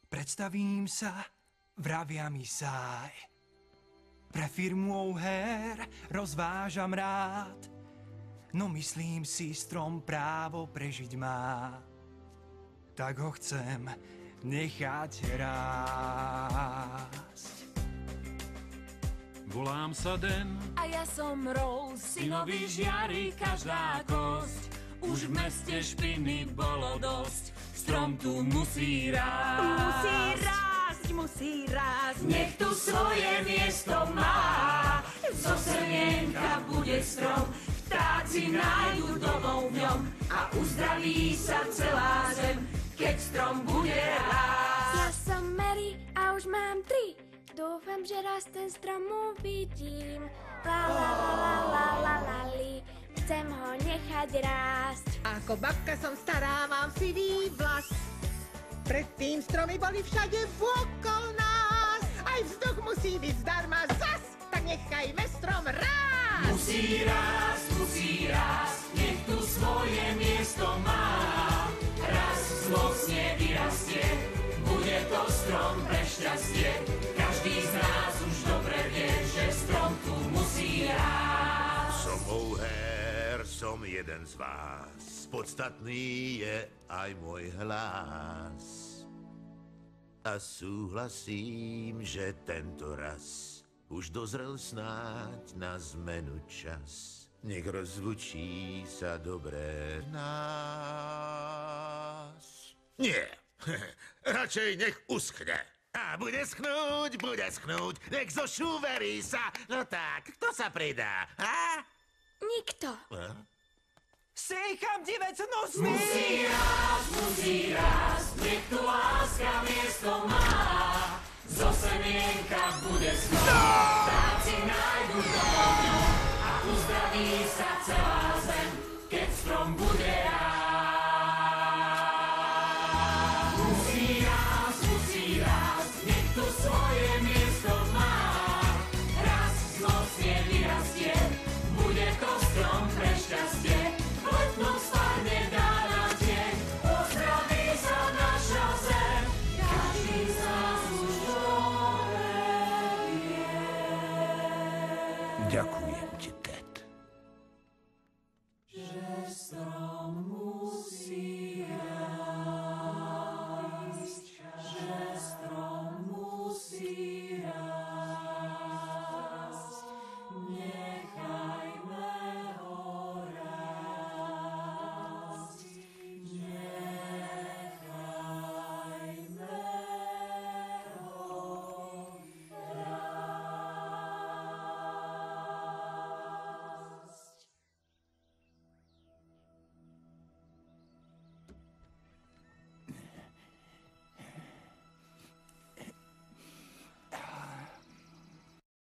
Predstavím sa, vravia mi sáj. Pre firmu her rozvážam rád, no myslím si, strom právo prežiť má. Tak ho chcem nechať rásť. Volám sa Den a ja som Rose, synovi žiari každá kosť. Už v meste špiny bolo dosť, strom tu musí rásť. Musí rásť, musí rásť, nech tu svoje miesto má. Zo semienka bude strom, vtáci nájdu domov v ňom a uzdraví sa celá zem, keď strom bude rásť. Ja som Mary a už mám 3. Dúfam, že raz ten strom uvidím. La la la la la la la li. Chcem ho nechať rásť. Ako babka som stará, mám sivý vlas. Predtým stromy boli všade vôkol nás. Aj vzduch musí byť zdarma zas, tak nechajme strom rásť. Musí rásť, nech tu svoje miesto má. Raz zmocne vyrastie, bude to strom pre šťastie. Každý z nás už dobre vie, že strom tu musí rásť. Som O'Hare, som jeden z vás. Podstatný je aj môj hlas. A súhlasím, že tento raz už dozrel snáď na zmenu čas. Nech rozlučí sa dobré nás. Nie, radšej nech uschne. A bude schnúť, nech zošúverí sa. No tak, kto sa pridá, a? Nikto. Sejcham divec nosný! Musí rásť, nech tu láska miesto má. Zo semienka bude strom, vtáci nájdu domov v ňom a uzdraví sa celá zem, keď strom bude rásť. Musí rásť, nech tu svoje miesto má. Raz zmocne vyrastie, bude to strom pre šťastie. V letnom spadne dá nám tieň, uzdraví sa naša zem. Každý z nás už dobre vie. Ďakujem.